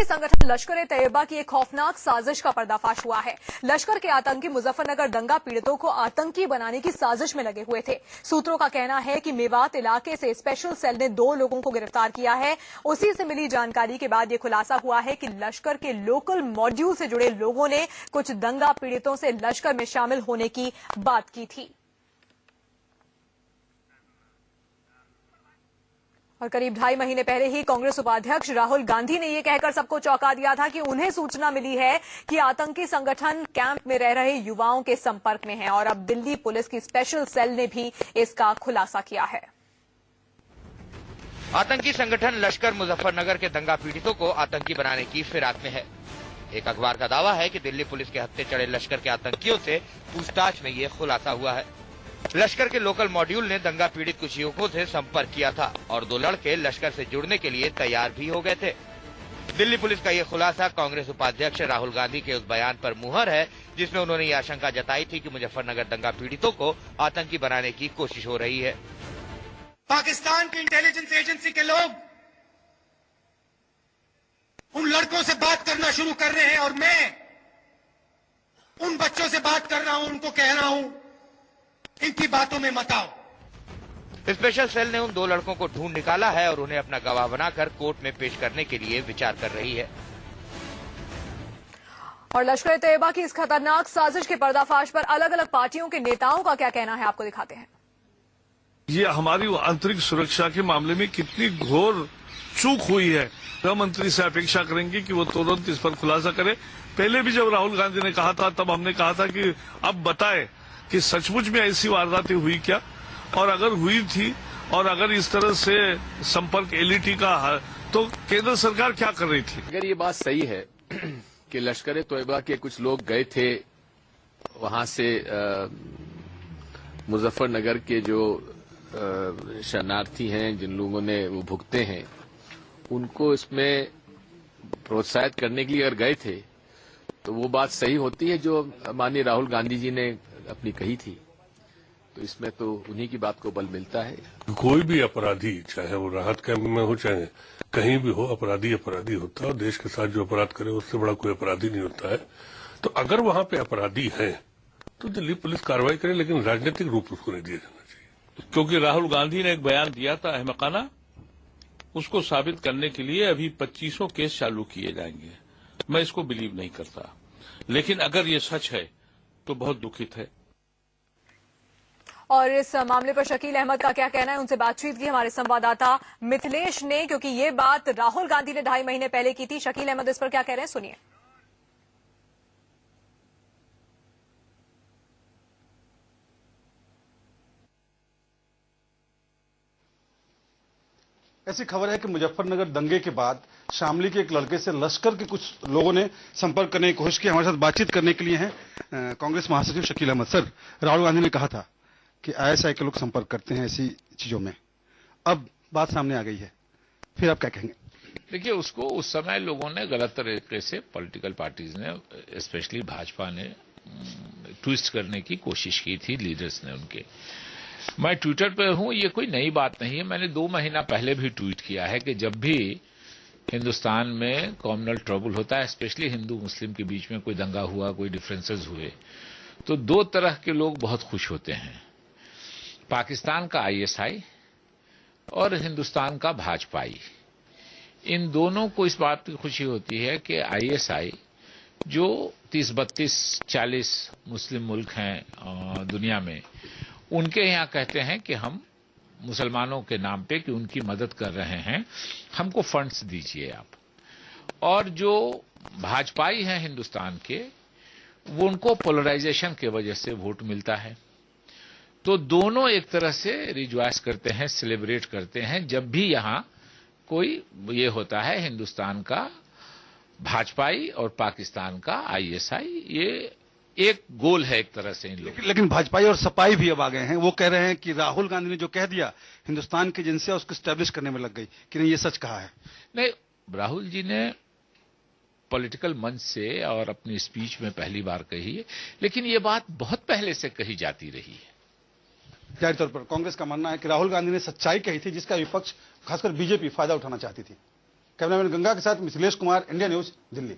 आतंकी संगठन लश्कर-ए-तैयबा की एक खौफनाक साजिश का पर्दाफाश हुआ है। लश्कर के आतंकी मुजफ्फरनगर दंगा पीड़ितों को आतंकी बनाने की साजिश में लगे हुए थे। सूत्रों का कहना है कि मेवात इलाके से स्पेशल सेल ने 2 लोगों को गिरफ्तार किया है। उसी से मिली जानकारी के बाद ये खुलासा हुआ है कि लश्कर के लोकल मॉड्यूल से जुड़े लोगों ने कुछ दंगा पीड़ितों से लश्कर में शामिल होने की बात की थी। और करीब 2.5 महीने पहले ही कांग्रेस उपाध्यक्ष राहुल गांधी ने यह कहकर सबको चौंका दिया था कि उन्हें सूचना मिली है कि आतंकी संगठन कैंप में रह रहे युवाओं के संपर्क में है और अब दिल्ली पुलिस की स्पेशल सेल ने भी इसका खुलासा किया है। आतंकी संगठन लश्कर मुजफ्फरनगर के दंगा पीड़ितों को आतंकी बनाने की फिराक में है। एक अखबार का दावा है कि दिल्ली पुलिस के हत्थे चढ़े लश्कर के आतंकियों से पूछताछ में ये खुलासा हुआ है। लश्कर के लोकल मॉड्यूल ने दंगा पीड़ित कुछ युवकों से संपर्क किया था और 2 लड़के लश्कर से जुड़ने के लिए तैयार भी हो गए थे। दिल्ली पुलिस का ये खुलासा कांग्रेस उपाध्यक्ष राहुल गांधी के उस बयान पर मुहर है जिसमें उन्होंने ये आशंका जताई थी कि मुजफ्फरनगर दंगा पीड़ितों को आतंकी बनाने की कोशिश हो रही है। पाकिस्तान की इंटेलिजेंस एजेंसी के लोग उन लड़कों से बात करना शुरू कर रहे हैं और मैं उन बच्चों से बात कर रहा हूं, उनको कह रहा हूं इनकी बातों में मत आओ। स्पेशल सेल ने उन 2 लड़कों को ढूंढ निकाला है और उन्हें अपना गवाह बनाकर कोर्ट में पेश करने के लिए विचार कर रही है। और लश्कर-ए-तैयबा की इस खतरनाक साजिश के पर्दाफाश पर अलग अलग पार्टियों के नेताओं का क्या कहना है, आपको दिखाते हैं। ये हमारी आंतरिक सुरक्षा के मामले में कितनी घोर चूक हुई है। गृह मंत्री से अपेक्षा करेंगे कि वो तुरंत इस पर खुलासा करे। पहले भी जब राहुल गांधी ने कहा था तब हमने कहा था कि अब बताए कि सचमुच में ऐसी वारदातें हुई क्या, और अगर हुई थी और अगर इस तरह से संपर्क एलईटी का तो केंद्र सरकार क्या कर रही थी। अगर ये बात सही है कि लश्कर-ए-तैयबा के कुछ लोग गए थे वहां से मुजफ्फरनगर के जो शरणार्थी हैं, जिन लोगों ने वो भुगते हैं, उनको इसमें प्रोत्साहित करने के लिए अगर गए थे तो वो बात सही होती है जो माननीय राहुल गांधी जी ने अपनी कही थी। तो इसमें तो उन्हीं की बात को बल मिलता है। कोई भी अपराधी, चाहे वो राहत कैंप में हो चाहे कहीं भी हो, अपराधी अपराधी होता है और देश के साथ जो अपराध करे उससे बड़ा कोई अपराधी नहीं होता है। तो अगर वहां पे अपराधी हैं तो दिल्ली पुलिस कार्रवाई करे, लेकिन राजनीतिक रूप उसको नहीं दिया जाना चाहिए। क्योंकि राहुल गांधी ने एक बयान दिया था अहमकाना, उसको साबित करने के लिए अभी 25 केस चालू किए जाएंगे। मैं इसको बिलीव नहीं करता, लेकिन अगर ये सच है तो बहुत दुखित है। और इस मामले पर शकील अहमद का क्या कहना है, उनसे बातचीत की हमारे संवाददाता मिथिलेश ने, क्योंकि ये बात राहुल गांधी ने 2.5 महीने पहले की थी। शकील अहमद इस पर क्या कह रहे हैं, सुनिए। ऐसी खबर है कि मुजफ्फरनगर दंगे के बाद शामली के एक लड़के से लश्कर के कुछ लोगों ने संपर्क करने की कोशिश की। हमारे साथ बातचीत करने के लिए हैं कांग्रेस महासचिव शकील अहमद। सर, राहुल गांधी ने कहा था कि आईएसआई के लोग संपर्क करते हैं ऐसी चीजों में, अब बात सामने आ गई है, फिर आप क्या कहेंगे? देखिए, उसको उस समय लोगों ने गलत तरीके से, पॉलिटिकल पार्टीज ने, स्पेशली भाजपा ने ट्विस्ट करने की कोशिश की थी, लीडर्स ने उनके। मैं ट्विटर पे हूं, ये कोई नई बात नहीं है। मैंने 2 महीना पहले भी ट्वीट किया है कि जब भी हिंदुस्तान में कॉम्युनल ट्रबल होता है, स्पेशली हिंदू मुस्लिम के बीच में कोई दंगा हुआ, कोई डिफरेंसेस हुए, तो 2 तरह के लोग बहुत खुश होते हैं। पाकिस्तान का आईएसआई और हिंदुस्तान का भाजपाई। इन दोनों को इस बात की खुशी होती है कि आईएसआई, जो 30, 32, 40 मुस्लिम मुल्क हैं दुनिया में, उनके यहां कहते हैं कि हम मुसलमानों के नाम पे कि उनकी मदद कर रहे हैं, हमको फंड्स दीजिए आप। और जो भाजपाई हैं हिंदुस्तान के, वो उनको पोलराइजेशन की वजह से वोट मिलता है। तो दोनों एक तरह से रिजॉयस करते हैं, सेलिब्रेट करते हैं जब भी यहां कोई ये होता है, हिंदुस्तान का भाजपाई और पाकिस्तान का आईएसआई। ये एक गोल है एक तरह से इन लोगों। लेकिन भाजपाई और सपाई भी अब आ गए हैं। वो कह रहे हैं कि राहुल गांधी ने जो कह दिया, हिंदुस्तान की एजेंसियां उसको स्टैब्लिश करने में लग गई, कि नहीं ये सच कहा है? नहीं, राहुल जी ने पॉलिटिकल मंच से और अपनी स्पीच में पहली बार कही है, लेकिन ये बात बहुत पहले से कही जाती रही है। जाहिर तौर पर कांग्रेस का मानना है कि राहुल गांधी ने सच्चाई कही थी, जिसका विपक्ष खासकर बीजेपी फायदा उठाना चाहती थी। कैमरामैन गंगा के साथ मिथिलेश कुमार, इंडिया न्यूज, दिल्ली।